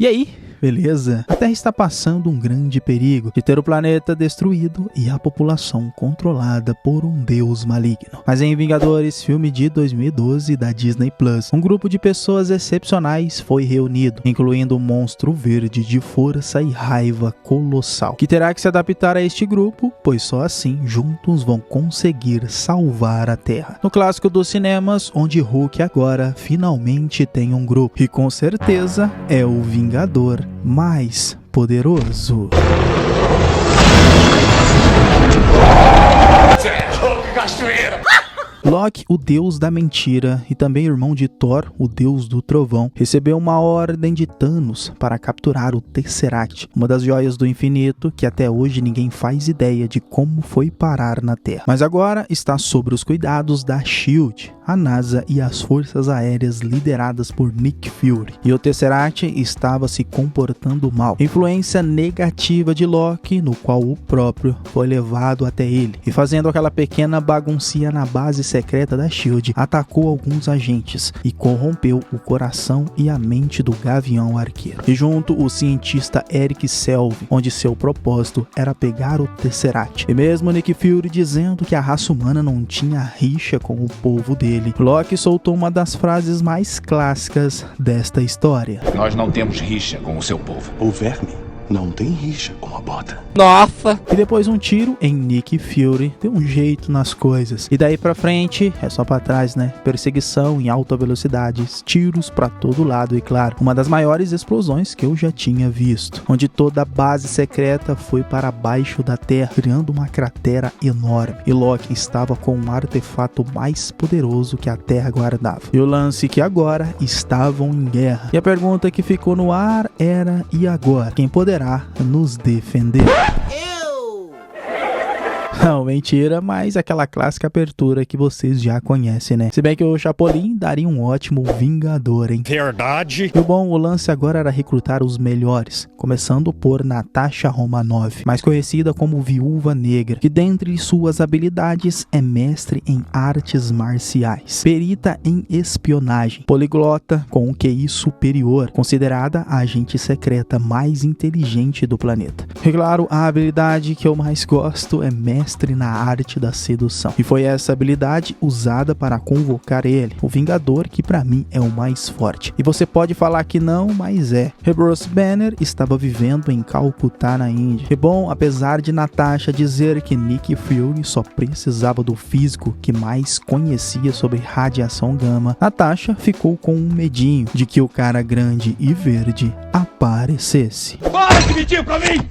E aí, beleza? A Terra está passando um grande perigo de ter o planeta destruído e a população controlada por um deus maligno. Mas em Vingadores, filme de 2012 da Disney Plus, um grupo de pessoas excepcionais foi reunido, incluindo um monstro verde de força e raiva colossal, que terá que se adaptar a este grupo, pois só assim juntos vão conseguir salvar a Terra. No clássico dos cinemas, onde Hulk agora finalmente tem um grupo, e com certeza é o Vingador mais poderoso. Loki, o deus da mentira e também irmão de Thor, o deus do trovão, recebeu uma ordem de Thanos para capturar o Tesseract, uma das joias do infinito que até hoje ninguém faz ideia de como foi parar na Terra. Mas agora está sob os cuidados da SHIELD, a NASA e as forças aéreas lideradas por Nick Fury. E o Tesseract estava se comportando mal. Influência negativa de Loki, no qual o próprio foi levado até ele. E fazendo aquela pequena baguncinha na base secreta da SHIELD, atacou alguns agentes e corrompeu o coração e a mente do Gavião Arqueiro. E junto o cientista Eric Selvig, onde seu propósito era pegar o Tesseract. E mesmo Nick Fury dizendo que a raça humana não tinha rixa com o povo dele, Loki soltou uma das frases mais clássicas desta história. Nós não temos rixa com o seu povo. O verme não tem rixa com a bota. Nossa! E depois um tiro em Nick Fury deu um jeito nas coisas. E daí pra frente é só pra trás, né? Perseguição em alta velocidade, tiros pra todo lado e claro, uma das maiores explosões que eu já tinha visto, onde toda a base secreta foi para baixo da Terra, criando uma cratera enorme. E Loki estava com um artefato mais poderoso que a Terra guardava. E o lance que agora estavam em guerra. E a pergunta que ficou no ar era: e agora? Quem poderá nos defender? Não, mentira, mas aquela clássica abertura que vocês já conhecem, né? Se bem que o Chapolin daria um ótimo Vingador, hein? Verdade. E o lance agora era recrutar os melhores, começando por Natasha Romanoff, mais conhecida como Viúva Negra, que dentre suas habilidades é mestre em artes marciais, perita em espionagem, poliglota com um QI superior, considerada a agente secreta mais inteligente do planeta. E claro, a habilidade que eu mais gosto é mestre na arte da sedução. E foi essa habilidade usada para convocar ele, o Vingador que pra mim é o mais forte. E você pode falar que não, mas é. Bruce Banner estava vivendo em Calcutá, na Índia. E apesar de Natasha dizer que Nick Fury só precisava do físico que mais conhecia sobre radiação gama, Natasha ficou com um medinho de que o cara grande e verde aparecesse. Para de mentir pra mim!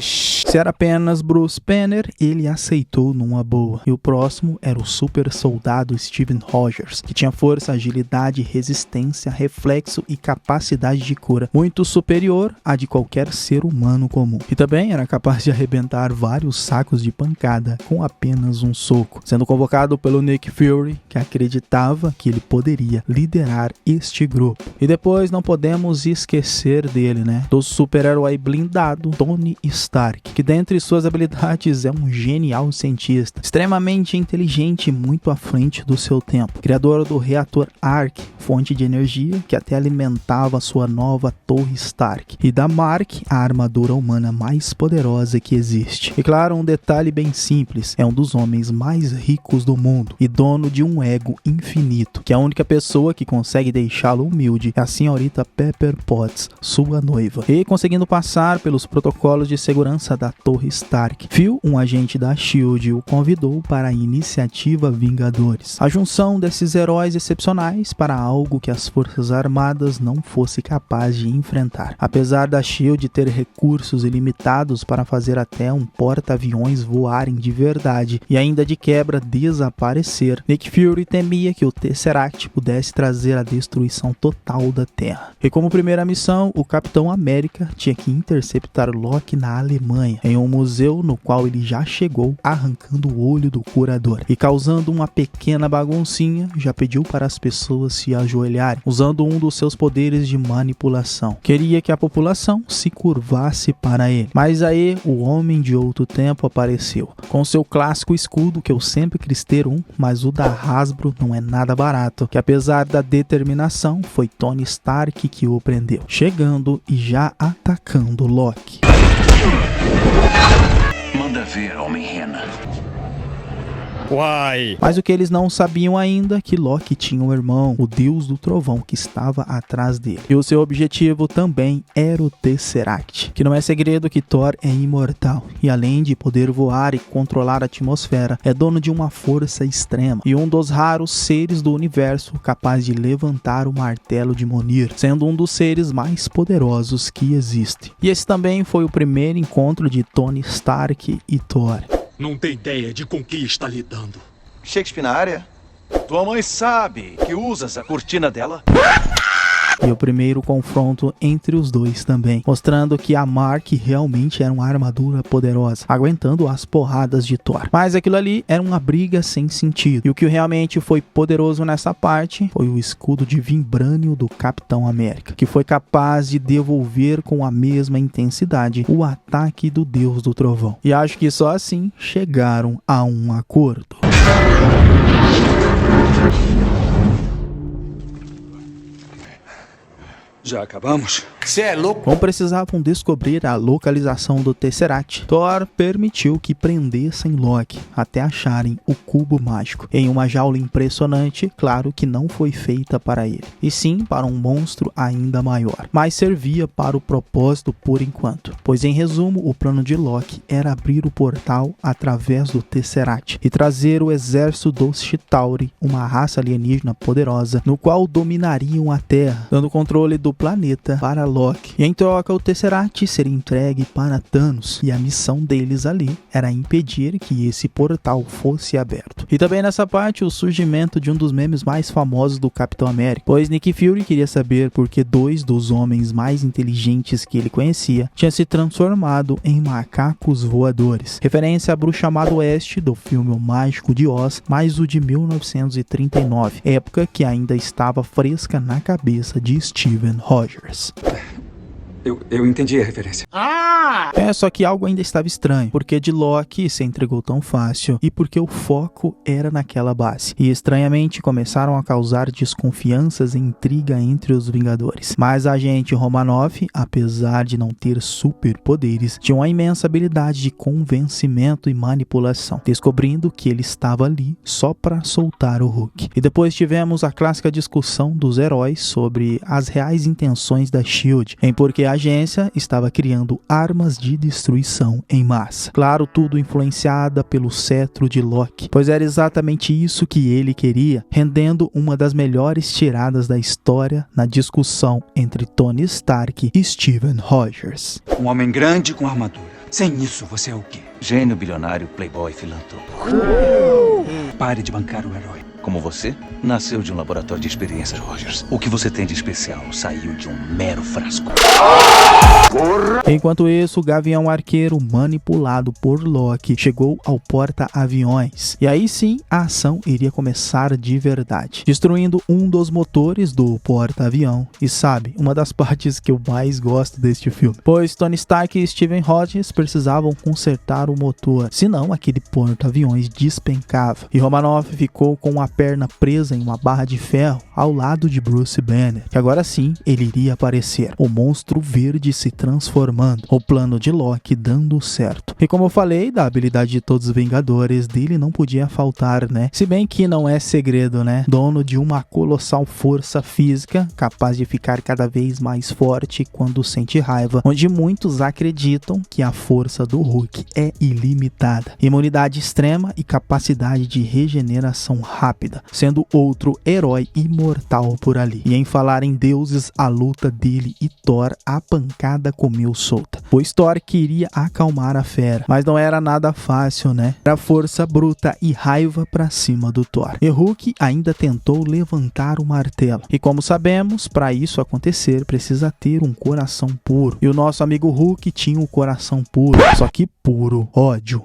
Se era apenas Bruce Banner, ele aceitou numa boa. E o próximo era o super soldado Steve Rogers, que tinha força, agilidade, resistência, reflexo e capacidade de cura muito superior à de qualquer ser humano comum. E também era capaz de arrebentar vários sacos de pancada com apenas um soco, sendo convocado pelo Nick Fury, que acreditava que ele poderia liderar este grupo. E depois não podemos esquecer dele, né? Do super-herói blindado Tony Stark, que dentre suas habilidades é um genial cientista, extremamente inteligente e muito à frente do seu tempo, criador do reator Ark, fonte de energia que até alimentava sua nova Torre Stark, e da Mark, a armadura humana mais poderosa que existe. E claro, um detalhe bem simples, é um dos homens mais ricos do mundo e dono de um ego infinito, que a única pessoa que consegue deixá-lo humilde é a senhorita Pepper Potts, sua noiva. E conseguindo passar pelos protocolos de segurança da Torre Stark, Phil, um agente da SHIELD, o convidou para a iniciativa Vingadores, a junção desses heróis excepcionais para algo que as forças armadas não fosse capaz de enfrentar. Apesar da SHIELD ter recursos ilimitados para fazer até um porta-aviões voarem de verdade e ainda de quebra desaparecer, Nick Fury temia que o Tesseract pudesse trazer a destruição total da Terra. E como primeira missão, o Capitão América tinha que interceptar Loki na Alemanha, em um museu no qual ele já chegou arrancando o olho do curador e causando uma pequena baguncinha, já pediu para as pessoas se ajoelharem, usando um dos seus poderes de manipulação. Queria que a população se curvasse para ele. Mas aí o homem de outro tempo apareceu, com seu clássico escudo que eu sempre quis ter um, mas o da Hasbro não é nada barato, que apesar da determinação, foi Tony Stark que o prendeu, chegando e já atacando Loki. Manda ver, Homem-Rena. Uai! Mas o que eles não sabiam ainda é que Loki tinha um irmão, o Deus do Trovão, que estava atrás dele. E o seu objetivo também era o Tesseract, que não é segredo que Thor é imortal, e além de poder voar e controlar a atmosfera, é dono de uma força extrema, e um dos raros seres do universo capaz de levantar o martelo de Mjolnir, sendo um dos seres mais poderosos que existe. E esse também foi o primeiro encontro de Tony Stark e Thor. Não tem ideia de com que está lidando. Shakespeare na área? Tua mãe sabe que usas a cortina dela? E o primeiro confronto entre os dois também, mostrando que a Mark realmente era uma armadura poderosa, aguentando as porradas de Thor. Mas aquilo ali era uma briga sem sentido. E o que realmente foi poderoso nessa parte foi o escudo de Vibranium do Capitão América, que foi capaz de devolver com a mesma intensidade o ataque do Deus do Trovão. E acho que só assim chegaram a um acordo. Já acabamos? Você é louco? Como precisavam descobrir a localização do Tesseract, Thor permitiu que prendessem Loki até acharem o cubo mágico, em uma jaula impressionante, claro que não foi feita para ele, e sim para um monstro ainda maior, mas servia para o propósito por enquanto, pois em resumo o plano de Loki era abrir o portal através do Tesseract e trazer o exército dos Chitauri, uma raça alienígena poderosa, no qual dominariam a Terra, dando controle do planeta para Loki. E em troca o Tesseract seria entregue para Thanos, e a missão deles ali era impedir que esse portal fosse aberto. E também nessa parte o surgimento de um dos memes mais famosos do Capitão América, pois Nick Fury queria saber por que dois dos homens mais inteligentes que ele conhecia tinham se transformado em macacos voadores, referência à Bruxa Má do Oeste do filme O Mágico de Oz, mas o de 1939, época que ainda estava fresca na cabeça de Steven Rogers. Eu entendi a referência. Só que algo ainda estava estranho, porque de Loki se entregou tão fácil e porque o foco era naquela base. E estranhamente começaram a causar desconfianças e intriga entre os Vingadores. Mas a agente Romanoff, apesar de não ter superpoderes, tinha uma imensa habilidade de convencimento e manipulação, descobrindo que ele estava ali só para soltar o Hulk. E depois tivemos a clássica discussão dos heróis sobre as reais intenções da SHIELD, em porque a agência estava criando armas de destruição em massa. Claro, tudo influenciada pelo cetro de Loki, pois era exatamente isso que ele queria, rendendo uma das melhores tiradas da história na discussão entre Tony Stark e Steven Rogers. Um homem grande com armadura. Sem isso, você é o quê? Gênio, bilionário, playboy, filantropo. Pare de bancar o herói. Como você, nasceu de um laboratório de experiências, Rogers. O que você tem de especial saiu de um mero frasco. Enquanto isso, o Gavião Arqueiro, manipulado por Loki, chegou ao porta-aviões. E aí sim, a ação iria começar de verdade, destruindo um dos motores do porta-avião. E sabe, uma das partes que eu mais gosto deste filme, pois Tony Stark e Steven Rogers precisavam consertar o motor, senão aquele porta-aviões despencava. E Romanoff ficou com a perna presa em uma barra de ferro ao lado de Bruce Banner, que agora sim ele iria aparecer, o monstro verde se transformando, o plano de Loki dando certo. E como eu falei da habilidade de todos os Vingadores, dele não podia faltar, né? Se bem que não é segredo, né? Dono de uma colossal força física, capaz de ficar cada vez mais forte quando sente raiva, onde muitos acreditam que a força do Hulk é ilimitada, imunidade extrema e capacidade de regeneração rápida. rápida, sendo outro herói imortal por ali. E em falar em deuses, a luta dele e Thor, a pancada comeu solta, pois Thor queria acalmar a fera, mas não era nada fácil, né? Era força bruta e raiva pra cima do Thor. E Hulk ainda tentou levantar o martelo, e como sabemos, para isso acontecer precisa ter um coração puro, e o nosso amigo Hulk tinha um coração puro, só que puro ódio.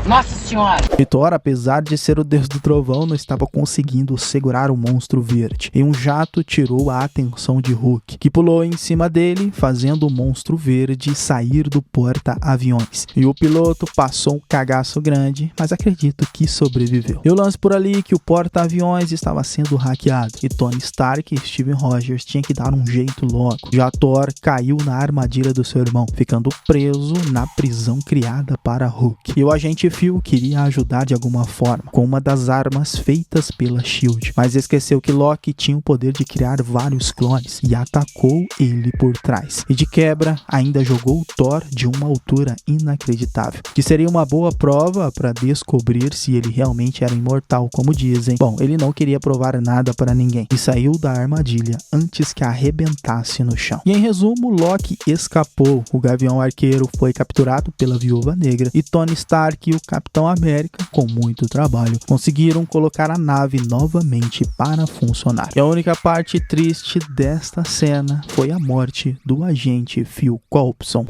Nossa Senhora! E Thor, apesar de ser o deus do trovão, não estava conseguindo segurar o monstro verde. E um jato tirou a atenção de Hulk, que pulou em cima dele, fazendo o monstro verde sair do porta-aviões. E o piloto passou um cagaço grande, mas acredito que sobreviveu. Eu lanço por ali que o porta-aviões estava sendo hackeado, e Tony Stark e Steve Rogers tinham que dar um jeito logo. Já Thor caiu na armadilha do seu irmão, ficando preso na prisão criada para Hulk. E o agente Phil queria ajudar de alguma forma, com uma das armas feitas pela SHIELD, mas esqueceu que Loki tinha o poder de criar vários clones e atacou ele por trás. E de quebra, ainda jogou Thor de uma altura inacreditável, que seria uma boa prova para descobrir se ele realmente era imortal, como dizem. Bom, ele não queria provar nada para ninguém e saiu da armadilha antes que arrebentasse no chão. E em resumo, Loki escapou, o Gavião Arqueiro foi capturado pela Viúva Negra e Tony Stark e o Capitão América, com muito trabalho, conseguiram colocar a nave novamente para funcionar. E a única parte triste desta cena foi a morte do agente Phil Coulson.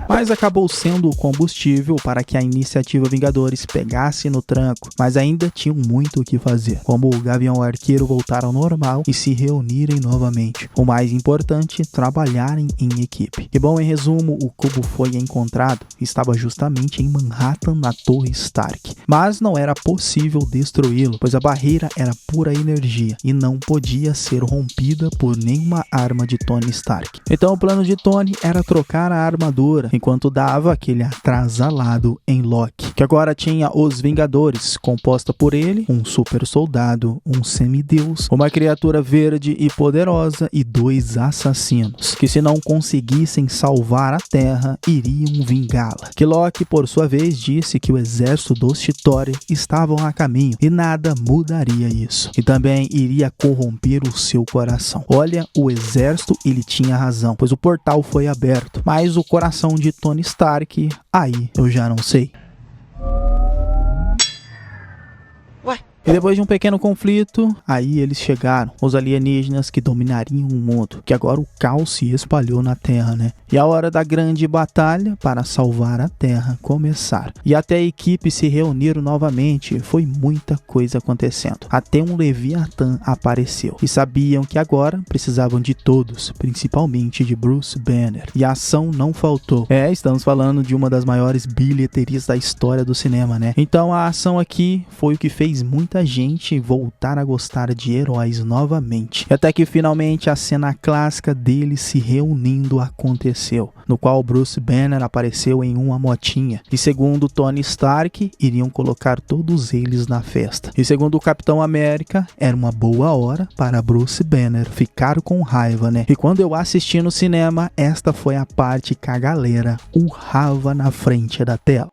Mas acabou sendo o combustível para que a iniciativa Vingadores pegasse no tranco, mas ainda tinham muito o que fazer, como o Gavião Arqueiro voltar ao normal e se reunirem novamente. O mais importante, trabalharem em equipe. E bom, em resumo, o cubo foi encontrado, estava justamente em Manhattan, na Torre Stark. Mas não era possível destruí-lo, pois a barreira era pura energia e não podia ser rompida por nenhuma arma de Tony Stark. Então o plano de Tony era trocar a armadura, enquanto dava aquele atrasalado em Loki, que agora tinha os Vingadores, composta por ele, um super soldado, um semideus, uma criatura verde e poderosa e 2 assassinos, que se não conseguissem salvar a Terra, iriam vingá-la. Que Loki, por sua vez, disse que o exército dos Chitauri estavam a caminho e nada mudaria isso, e também iria corromper o seu coração. Olha, o exército, ele tinha razão, pois o portal foi aberto, mas o coração de Tony Stark, aí eu já não sei. E depois de um pequeno conflito, aí eles chegaram, os alienígenas que dominariam o mundo, que agora o caos se espalhou na Terra, né? E a hora da grande batalha para salvar a Terra começar. E até a equipe se reunir novamente, foi muita coisa acontecendo. Até um Leviatã apareceu. E sabiam que agora precisavam de todos, principalmente de Bruce Banner. E a ação não faltou. Estamos falando de uma das maiores bilheterias da história do cinema, né? Então a ação aqui foi o que fez muita gente voltar a gostar de heróis novamente. E até que finalmente a cena clássica deles se reunindo aconteceu, no qual Bruce Banner apareceu em uma motinha. E segundo Tony Stark, iriam colocar todos eles na festa. E segundo o Capitão América, era uma boa hora para Bruce Banner ficar com raiva, né? E quando eu assisti no cinema, esta foi a parte que a galera urrava na frente da tela.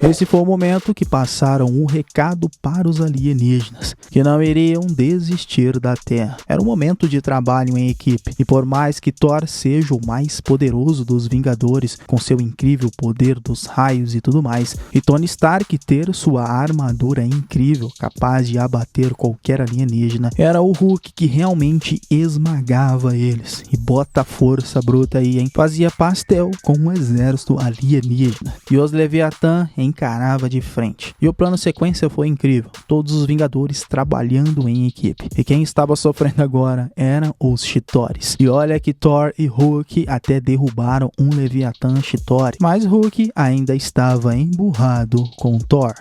Esse foi o momento que passaram um recado para os alienígenas, que não iriam desistir da Terra. Era um momento de trabalho em equipe, e por mais que Thor seja o mais poderoso dos Vingadores, com seu incrível poder dos raios e tudo mais, e Tony Stark ter sua armadura incrível, capaz de abater qualquer alienígena, era o Hulk que realmente esmagava eles. E bota força bruta aí, hein? Fazia pastel com um exército alienígena. E os Leviatã encarava de frente. E o plano sequência foi incrível. Todos os Vingadores trabalhando em equipe. E quem estava sofrendo agora eram os Chitauris. E olha que Thor e Hulk até derrubaram um Leviatã Chitauri. Mas Hulk ainda estava emburrado com Thor.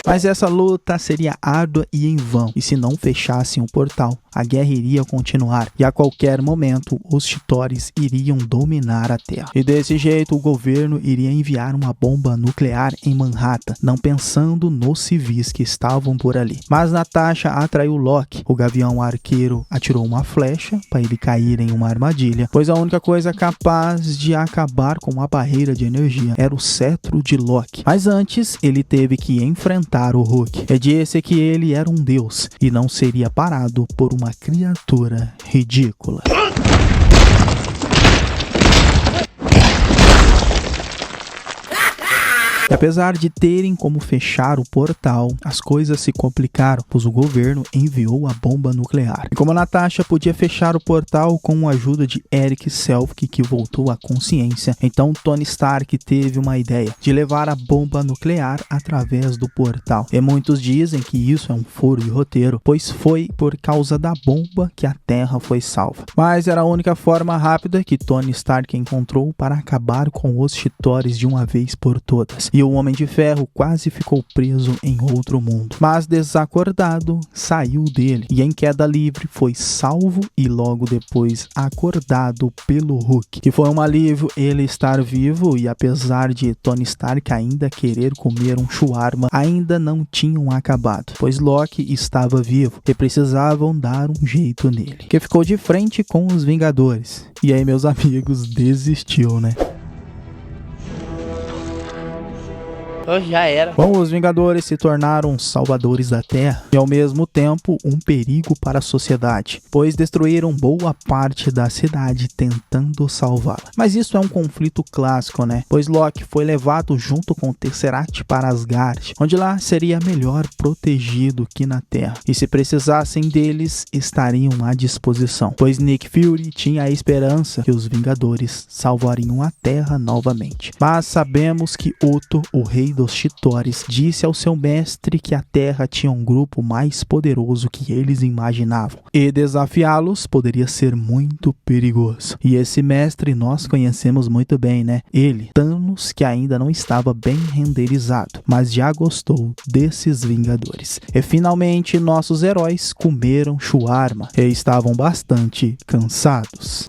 Mas essa luta seria árdua e em vão, e se não fechassem o portal, a guerra iria continuar, e a qualquer momento os Chitauri iriam dominar a Terra. E desse jeito o governo iria enviar uma bomba nuclear em Manhattan, não pensando nos civis que estavam por ali. Mas Natasha atraiu Locke. O Gavião Arqueiro atirou uma flecha para ele cair em uma armadilha, pois a única coisa capaz de acabar com a barreira de energia era o cetro de Locke. Mas antes ele teve que enfrentar o Hulk. Ele disse que ele era um deus e não seria parado por uma criatura ridícula. E apesar de terem como fechar o portal, as coisas se complicaram, pois o governo enviou a bomba nuclear. E como a Natasha podia fechar o portal com a ajuda de Eric Selvig, que voltou à consciência, então Tony Stark teve uma ideia de levar a bomba nuclear através do portal. E muitos dizem que isso é um furo de roteiro, pois foi por causa da bomba que a Terra foi salva. Mas era a única forma rápida que Tony Stark encontrou para acabar com os Chitauri de uma vez por todas. E o Homem de Ferro quase ficou preso em outro mundo, mas desacordado, saiu dele e em queda livre foi salvo e logo depois acordado pelo Hulk, que foi um alívio ele estar vivo. E apesar de Tony Stark ainda querer comer um shawarma, ainda não tinham acabado, pois Loki estava vivo e precisavam dar um jeito nele, que ficou de frente com os Vingadores. E aí, meus amigos, desistiu, né? Já era. Bom, os Vingadores se tornaram salvadores da Terra e ao mesmo tempo um perigo para a sociedade, pois destruíram boa parte da cidade tentando salvá-la. Mas isso é um conflito clássico, né? Pois Loki foi levado junto com o Tesseract para Asgard, onde lá seria melhor protegido que na Terra. E se precisassem deles, estariam à disposição, pois Nick Fury tinha a esperança que os Vingadores salvariam a Terra novamente. Mas sabemos que Otto, o rei dos Chitauri, disse ao seu mestre que a Terra tinha um grupo mais poderoso que eles imaginavam, e desafiá-los poderia ser muito perigoso. E esse mestre nós conhecemos muito bem, né? Ele, Thanos, que ainda não estava bem renderizado, mas já gostou desses Vingadores. E finalmente nossos heróis comeram shawarma e estavam bastante cansados.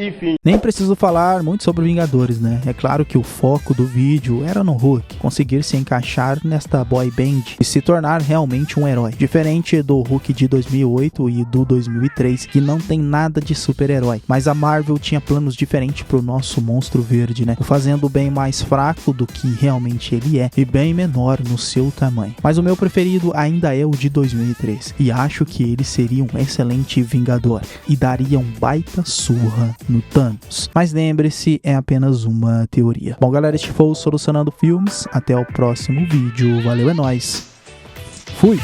Enfim. Nem preciso falar muito sobre Vingadores, né? É claro que o foco do vídeo era no Hulk, conseguir se encaixar nesta boy band e se tornar realmente um herói. Diferente do Hulk de 2008 e do 2003, que não tem nada de super-herói. Mas a Marvel tinha planos diferentes pro nosso monstro verde, né? O fazendo bem mais fraco do que realmente ele é e bem menor no seu tamanho. Mas o meu preferido ainda é o de 2003 e acho que ele seria um excelente Vingador e daria um baita surra no Thanos. Mas lembre-se, é apenas uma teoria. Bom, galera, este foi o Solucionando Filmes. Até o próximo vídeo. Valeu, é nóis. Fui!